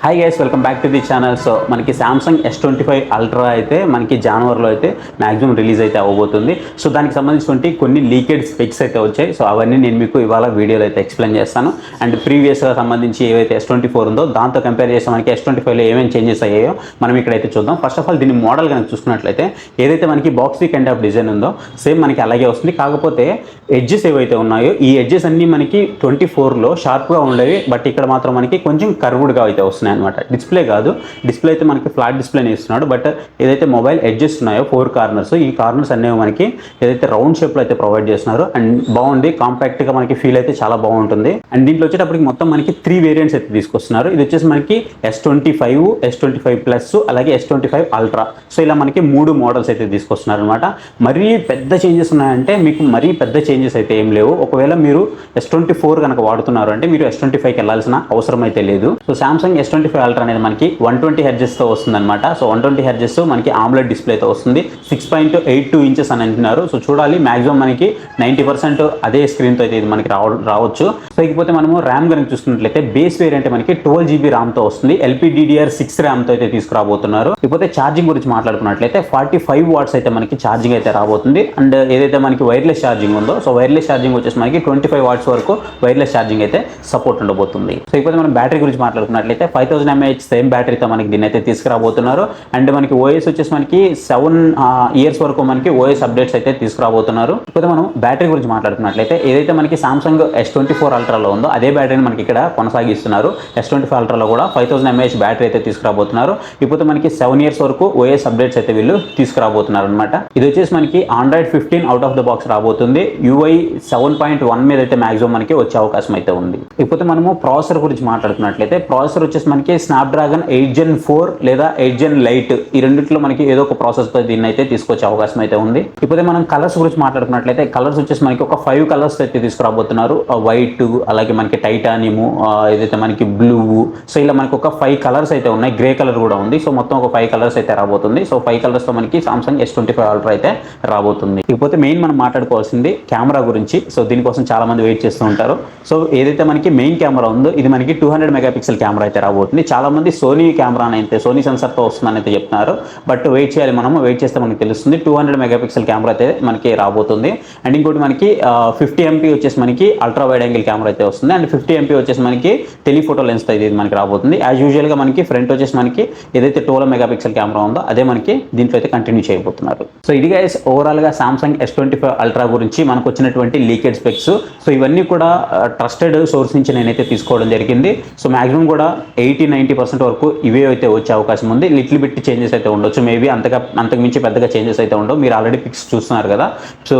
Hi guys, welcome back to the channel. So మనకి Samsung S25 ultra అయితే మనకి జనవరిలో అయితే మ్యాక్సిమం రిలీజ్ అయితే అవ్వబోతుంది. సో దానికి సంబంధించినటువంటి కొన్ని లీకెడ్ స్పెక్స్ అయితే వచ్చాయి. సో అవన్నీ నేను మీకు ఇవాళ వీడియోలో అయితే ఎక్స్ప్లెయిన్ చేస్తాను. అండ్ ప్రీవియస్గా సంబంధించి ఏవైతే S24 ఉందో దాంతో కంపేర్ చేస్తే మనకి S25లో ఏమేమి చేంజెస్ అయ్యాయో మనం ఇక్కడైతే చూద్దాం. ఫస్ట్ ఆఫ్ ఆల్ దీని మోడల్ కనుక చూసుకున్నట్లయితే ఏదైతే మనకి బాక్సీ కైండ్ ఆఫ్ డిజైన్ ఉందో సేమ్ మనకి అలాగే వస్తుంది. కాకపోతే ఎడ్జెస్ ఏవైతే ఉన్నాయో ఈ ఎడ్జెస్ అన్నీ మనకి 24లో షార్ప్గా ఉండేవి, బట్ ఇక్కడ మాత్రం మనకి కొంచెం కర్వ్డ్గా అయితే వస్తున్నాయి అనమాట. డిస్ప్లే కాదు, డిస్ప్లే అయితే మనకి ఫ్లాట్ డిస్ప్లేని ఇస్తున్నాడు, బట్ ఏదైతే మొబైల్ ఎడ్జెస్ ఉన్నాయో 4 కార్నర్స్, ఈ కార్నర్స్ అనేవి మనకి ఏదైతే రౌండ్ షేప్లో అయితే ప్రొవైడ్ చేస్తున్నారు. అండ్ బాగుంది, కాంపాక్ట్గా మనకి ఫీల్ అయితే చాలా బాగుంటుంది. అండ్ దీంట్లో వచ్చేటప్పటికి మొత్తం మనకి 3 వేరియంట్స్ అయితే తీసుకొస్తున్నారు. ఇది వచ్చేసి మనకి S25, S25 ప్లస్, అలాగే S25 అల్ట్రా. సో ఇలా మనకి 3 మోడల్స్ అయితే తీసుకొస్తున్నారు అనమాట. మరీ పెద్ద చేంజెస్ ఉన్నాయంటే మీకు మరీ పెద్ద చేంజెస్ అయితే ఏం లేవు. ఒకవేళ మీరు S24 కనుక వాడుతున్నారు అంటే మీరు S25కి వెళ్ళాల్సిన అవసరం అయితే లేదు. సో సామ్సంగ్ S25 అల్ట్రా అనేది మనకి 120 హెర్ట్జ్తో వస్తుంది అనమాట. సో 120 హెర్ట్జ్ మనకి ఆమ్లెట్ డిస్ప్లేతో వస్తుంది. 6.82 ఇంచెస్ అని అంటున్నారు. సో చూడాలి, మాక్సిమం మనకి 90% అదే స్క్రీన్తో అయితే ఇది మనకి రావచ్చు. సో ఇకపోతే మనము ర్యామ్ కనుక చూసుకున్నట్లయితే బేస్ వేరియంట్ మనకి 12 GB ర్యామ్తో వస్తుంది. LPDDR6 ర్యామ్తో అయితే తీసుకురాబోతున్నారు. ఇకపోతే ఛార్జింగ్ గురించి మాట్లాడుకున్నట్లయితే 45 వాట్స్ అయితే మనకి ఛార్జింగ్ అయితే రాబోతుంది. అండ్ ఏదైతే మనకి వైర్లెస్ ఛార్జింగ్ ఉందో, సో వైర్లెస్ ఛార్జింగ్ వచ్చేసి మనకి 25 వాట్స్ వరకు వైర్లెస్ ఛార్జింగ్ అయితే సపోర్ట్ ఉండబోతుంది. సో ఇకపోతే మనం బ్యాటరీ గురించి మాట్లాడుకున్నట్లయితే 5000 mAh సేమ్ బ్యాటరీతో మనకి దీన్ని అయితే తీసుకురాబోతున్నారు. అండ్ మనకి ఓఎస్ వచ్చేసి మనకి 7 ఇయర్స్ వరకు మనకి ఓఎస్ అప్డేట్స్ అయితే తీసుకురాబోతున్నారు. ఇకపోతే మనం బ్యాటరీ గురించి మాట్లాడుకున్నట్లయితే ఏదైతే మనకి సామ్సంగ్ S24 అల్ట్రాలో ఉందో అదే బ్యాటరీని మనకి ఇక్కడ కొనసాగిస్తున్నారు. S25 అల్ట్రాలో కూడా 5000 mAh బ్యాటరీ అయితే తీసుకురాబోతున్నారు. ఇకపోతే మనకి 7 ఇయర్స్ వరకు ఓఎస్ అప్డేట్స్ అయితే వీళ్ళు తీసుకురాబోతున్నారు అనమాట. ఇది వచ్చేసి మనకి Android 15 out of the box రాబోతుంది. UI 7.1 మీద అయితే మాక్సిమం మనకి వచ్చే అవకాశం అయితే ఉంది. ఇకపోతే మనము ప్రాసెసర్ గురించి మాట్లాడుకున్నట్లయితే ప్రాసెసర్ వచ్చేసి మనకి స్నాప్డ్రాగన్ 8 Gen 4 లేదా 8 Gen లైట్, ఈ రెండిట్లో మనకి ఏదో ఒక ప్రాసెస్తో దీన్ని అయితే తీసుకొచ్చే అవకాశం అయితే ఉంది. ఇకపోతే మనం కలర్స్ గురించి మాట్లాడుకున్నట్లయితే కలర్స్ వచ్చేసి మనకి ఒక 5 కలర్స్ అయితే తీసుకురాబోతున్నారు. వైట్, అలాగే మనకి టైటానియము, ఏదైతే మనకి బ్లూ. సో ఇలా మనకి ఒక 5 కలర్స్ అయితే ఉన్నాయి. గ్రే కలర్ కూడా ఉంది. సో మొత్తం ఒక 5 కలర్స్ అయితే రాబోతుంది. సో 5 కలర్స్తో మనకి సామ్సంగ్ S25 అల్ట్రా అయితే రాబోతుంది. ఇకపోతే మెయిన్ మనం మాట్లాడుకోవాల్సింది కెమెరా గురించి. సో దీనికోసం చాలా మంది వెయిట్ చేస్తూ ఉంటారు. సో ఏదైతే మనకి మెయిన్ కెమెరా ఉందో ఇది మనకి 200 మెగాపిక్సెల్ కెమెరా అయితే రాబోతుంది. చాలా మంది సోనీ కెమెరా అయితే సోనీ సెన్సర్తో వస్తుందని అయితే చెప్తున్నారు, బట్ వెయిట్ చేయాలి, మనము వెయిట్ చేస్తే మనకి తెలుస్తుంది. 200 మెగాపిక్సెల్ కెమెరా అయితే మనకి రాబోతుంది. అండ్ ఇంకోటి మనకి 50 MP వచ్చేసి మనకి అల్ట్రా వైడ్ యాంగిల్ కెమెరా అయితే వస్తుంది. అండ్ 50 MP వచ్చేసి మనకి టెలిఫోటో లెన్స్ అయితే ఇది మనకి రాబోతుంది. యాజ్ యూజువల్గా మనకి ఫ్రంట్ వచ్చేసి మనకి ఏదైతే 12 మెగాపిక్సెల్ కెమెరా ఉందో అదే మనకి దీంట్లో అయితే కంటిన్యూ చేయబోతున్నారు. సో ఇది గైస్ ఓవరాల్గా సామ్సంగ్ S25 అల్ట్రా గురించి మనకు వచ్చినటువంటి లీకెడ్ స్పెక్స్. సో ఇవన్నీ కూడా ట్రస్టెడ్ సోర్స్ నుంచి నేనైతే తీసుకోవడం జరిగింది. సో మాక్సిమం కూడా 80-90% వరకు ఇవే అయితే వచ్చే అవకాశం ఉంది. లిటిల్ బిట్ చేంజెస్ అయితే ఉండొచ్చు, మేబీ అంతకు మించి పెద్దగా చేంజెస్ అయితే ఉండవు. మీరు ఆల్రెడీ పిక్స్ చూస్తున్నారు కదా. సో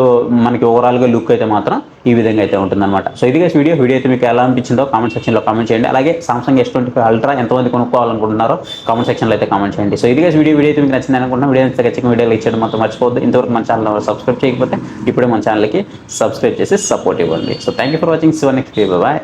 మనకి ఓవరాల్గా లుక్ అయితే మాత్రం ఈ విధంగా అయితే ఉంటుందన్నమాట. సో ఇది వీడియో అయితే మీకు ఎలా అనిపించిందో కామెంట్ సెక్షన్లో కామెంట్ చేయండి. అలాగే సామ్సంగ్ S25 అల్ట్రా ఎంతమంది కొనుక్కోవాలనుకుంటున్నారో కామెంట్ సెక్షన్లో అయితే కామెంట్ చేయండి. సో ఇది వీడియో అయితే మీకు నచ్చింది అనుకుంటున్నా. వీడియో ఖచ్చితంగా వీడియో లైక్ చేయడం మాత్రం మర్చిపోవద్దు. ఇంతవరకు మన ఛానల్ సబ్స్క్రైబ్ చేయకపోతే ఇప్పుడే మన ఛానల్కి సబ్స్క్రైబ్ చేసి సపోర్ట్ ఇవ్వండి. So thank you for watching. So next video, bye.